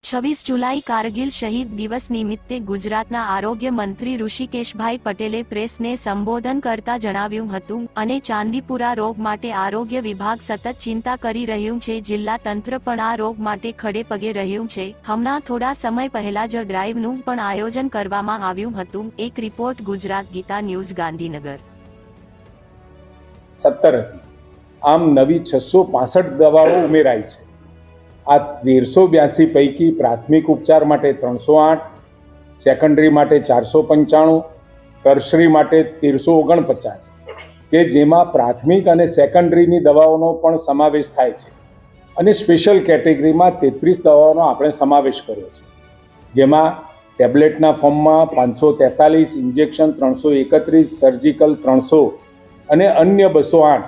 26 જુલાઈ કારગિલ શહીદ દિવસ નિમિત્તે ગુજરાતના આરોગ્ય મંત્રી ઋષિકેશભાઈ પટેલે પ્રેસને સંબોધન કરતા જણાવ્યું હતું અને ચાંદીપુરા રોગ માટે આરોગ્ય વિભાગ સતત ચિંતા કરી રહ્યું છે. જિલ્લા તંત્ર પણ આ રોગ માટે ખડે પગે રહ્યું છે. હમણાં થોડા સમય પહેલા જ ડ્રાઈવનું પણ આયોજન કરવામાં આવ્યું હતું. એક રિપોર્ટ ગુજરાત ગીતા ન્યૂઝ ગાંધીનગર. 17 આમ નવી 665 દવાઓ ઉમેરાઈ છે. આ 1382 પૈકી પ્રાથમિક ઉપચાર માટે 308, સેકન્ડરી માટે 495, ટર્શરી માટે 1349 કે જેમાં પ્રાથમિક અને સેકન્ડરીની દવાઓનો પણ સમાવેશ થાય છે અને સ્પેશિયલ કેટેગરીમાં 33 દવાઓનો આપણે સમાવેશ કર્યો છે, જેમાં ટેબ્લેટના ફોર્મમાં 543, ઇન્જેક્શન 331, સર્જિકલ 300 અને અન્ય 208.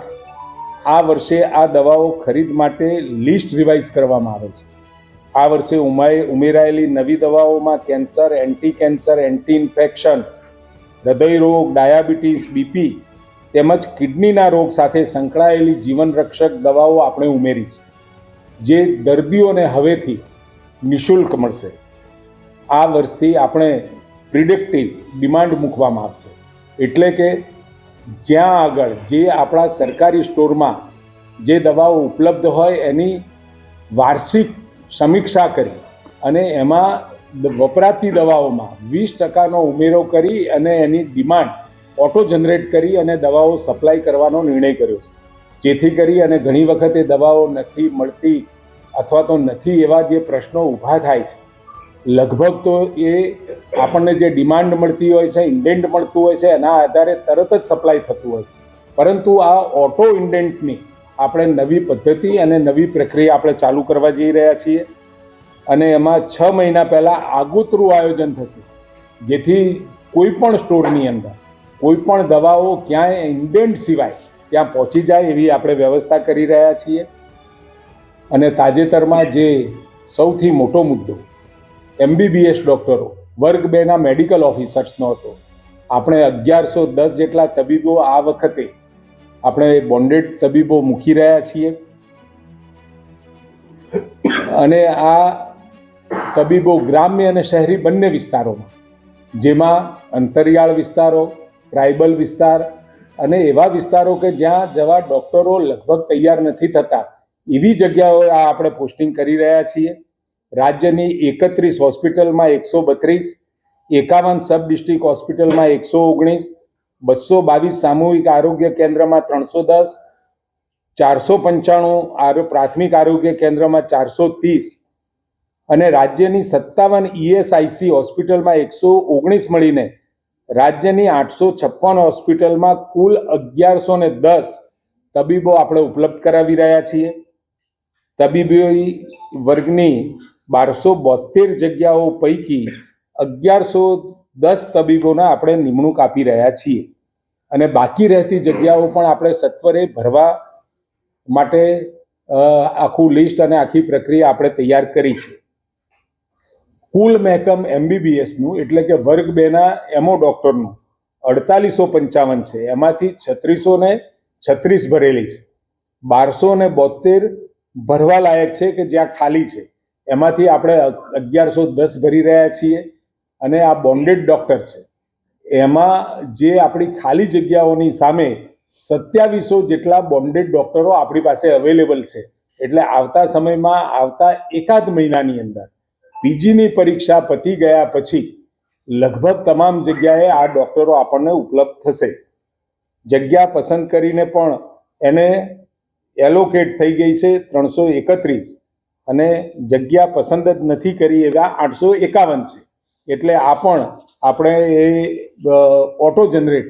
આ વર્ષે આ દવાઓ ખરીદ માટે લિસ્ટ રિવાઇઝ કરવામાં આવે છે. આ વર્ષે ઉમેરાયેલી નવી દવાઓમાં cancer, anti cancer, anti infection, હૃદયરોગ, ડાયાબિટીસ, બીપી તેમજ કિડનીના રોગ સાથે સંકળાયેલી જીવનરક્ષક દવાઓ આપણે ઉમેરી છે, જે દર્દીઓને હવેથી નિઃશુલ્ક મળશે. આ વર્ષથી આપણે પ્રિડિક્ટિવ ડિમાન્ડ મૂકવામાં આવશે, એટલે કે જ્યાં આગળ જે આપણા સરકારી સ્ટોરમાં જે દવાઓ ઉપલબ્ધ હોય એની વાર્ષિક સમીક્ષા કરી અને એમાં વપરાતી દવાઓમાં 20% ઉમેરો કરી અને એની ડિમાન્ડ ઓટો જનરેટ કરી અને દવાઓ સપ્લાય કરવાનો નિર્ણય કર્યો છે, જેથી કરી અને ઘણી વખત એ દવાઓ નથી મળતી અથવા તો નથી એવા જે પ્રશ્નો ઊભા થાય છે. લગભગ તો એ આપણને જે ડિમાન્ડ મળતી હોય છે, ઇન્ડેન્ટ મળતું હોય છે, એના આધારે તરત જ સપ્લાય થતું હોય છે. પરંતુ આ ઓટો ઇન્ડેન્ટની આપણે નવી પદ્ધતિ અને નવી પ્રક્રિયા આપણે ચાલુ કરવા જઈ રહ્યા છીએ અને એમાં 6 મહિના પહેલાં આગોતરું આયોજન થશે, જેથી કોઈ પણ સ્ટોરની અંદર કોઈ પણ દવાઓ ક્યાંય ઇન્ડેન્ટ સિવાય ત્યાં પહોંચી જાય એવી આપણે વ્યવસ્થા કરી રહ્યા છીએ. અને તાજેતરમાં જે સૌથી મોટો મુદ્દો MBBS ડૉક્ટરો વર્ગ 2ના મેડિકલ ઓફિસર્સનો હતો. આપણે 1110 જેટલા તબીબો આ વખતે આપણે બોન્ડેડ તબીબો મૂકી રહ્યા છીએ અને આ તબીબો ગ્રામ્ય અને શહેરી બંને વિસ્તારોમાં, જેમાં અંતરિયાળ વિસ્તારો, ટ્રાઇબલ વિસ્તાર અને એવા વિસ્તારો કે જ્યાં જવા ડૉક્ટરો લગભગ તૈયાર નથી થતા એવી જગ્યાઓએ આ આપણે પોસ્ટિંગ કરી રહ્યા છીએ. રાજ્યની 31 હોસ્પિટલમાં 132, 51 સબ ડિસ્ટ્રિક્ટ હોસ્પિટલમાં 119, 222 સામૂહિક આરોગ્ય કેન્દ્રમાં 310, 495 પ્રાથમિક આરોગ્ય કેન્દ્રમાં 430 અને રાજ્યની 57 ESIC હોસ્પિટલમાં 119 મળીને રાજ્યની 856 હોસ્પિટલમાં કુલ 1110 તબીબો આપણે ઉપલબ્ધ કરાવી રહ્યા છીએ. તબીબી વર્ગની 1272 જગ્યાઓ પૈકી 1110 તબીબોને આપણે નિમણૂક આપી રહ્યા છીએ અને બાકી રહેતી જગ્યાઓ પણ આપણે સત્વરે ભરવા માટે આખું લિસ્ટ અને આખી પ્રક્રિયા આપણે તૈયાર કરી છે. કુલ મહેકમ MBBSનું એટલે કે વર્ગ 2ના એમઓ ડૉક્ટરનું 4855 છે. એમાંથી 3636 ભરેલી છે, 1272 ભરવા લાયક છે કે જ્યાં ખાલી છે, એમાંથી આપણે 1110 ભરી રહ્યા છીએ. અને આ બોન્ડેડ ડૉક્ટર છે, એમાં જે આપણી ખાલી જગ્યાઓની સામે 2700 જેટલા બોન્ડેડ ડૉક્ટરો આપણી પાસે અવેલેબલ છે. એટલે આવતા સમયમાં આવતા એકાદ મહિનાની અંદર PGની પરીક્ષા પતી ગયા પછી લગભગ તમામ જગ્યાએ આ ડૉક્ટરો આપણને ઉપલબ્ધ થશે. જગ્યા પસંદ કરીને પણ એને એલોકેટ થઈ ગઈ છે 331 અને જગ્યા પસંદ જ નથી કરી એવા 851 છે. એટલે આ પણ આપણે એ ઓટો જનરેટ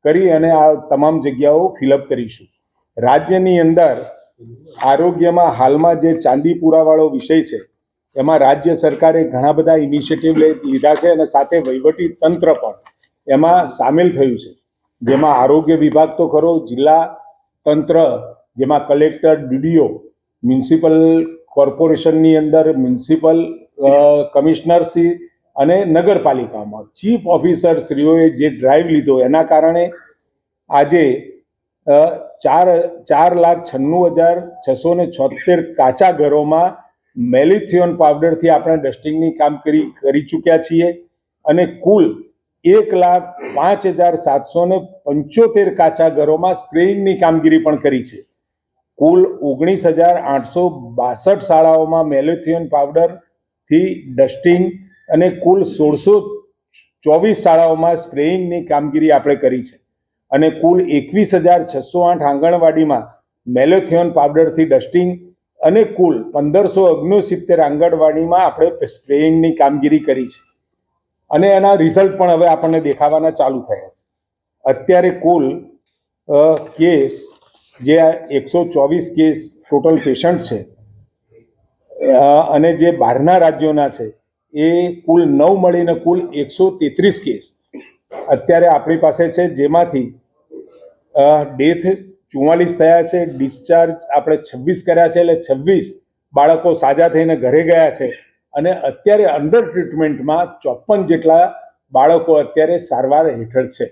કરી અને આ તમામ જગ્યાઓ ફિલઅપ કરીશું. રાજ્યની અંદર આરોગ્યમાં હાલમાં જે ચાંદીપુરાવાળો વિષય છે, એમાં રાજ્ય સરકારે ઘણા બધા ઇનિશિયેટિવ લીધા છે અને સાથે વહીવટી તંત્ર પણ એમાં સામેલ થયું છે, જેમાં આરોગ્ય વિભાગ તો ખરો, જિલ્લા તંત્ર જેમાં કલેક્ટર, DDO, મ્યુનિસિપલ કોર્પોરેશનની અંદર મ્યુનિસિપલ કમિશનરશ્રી અને નગરપાલિકામાં ચીફ ઓફિસરશ્રીઓએ જે ડ્રાઈવ લીધો એના કારણે આજે 4,96,676 કાચા ઘરોમાં મેલિથિયોન પાવડરથી આપણે ડસ્ટિંગની કામગીરી કરી ચૂક્યા છીએ અને કુલ 1,05,775 કાચા ઘરોમાં સ્પ્રેઇંગની કામગીરી પણ કરી છે. કુલ 19,862 શાળાઓમાં મેલિથિયોન પાવડરથી ડસ્ટિંગ અને કુલ 1,624 શાળાઓમાં સ્પ્રેઇંગની કામગીરી આપણે કરી છે અને કુલ 21,608 આંગણવાડીમાં મેલિથિયોન પાવડરથી ડસ્ટિંગ અને કુલ 1,569 આંગણવાડીમાં આપણે સ્પ્રેઇંગની કામગીરી કરી છે અને એના રિઝલ્ટ પણ હવે આપણને દેખાવાના ચાલુ થયા છે. અત્યારે કુલ કેસ જે 124 કેસ ટોટલ પેશન્ટ છે અને જે બહારના રાજ્યોના છે એ કુલ 9 મળીને કુલ 133 કેસ અત્યારે આપણી પાસે છે, જેમાંથી ડેથ 44 થયા છે, ડિસ્ચાર્જ આપણે 26 કર્યા છે, એટલે 26 બાળકો સાજા થઈને ઘરે ગયા છે અને અત્યારે અંડર ટ્રીટમેન્ટમાં 54 જેટલા બાળકો અત્યારે સારવાર હેઠળ છે.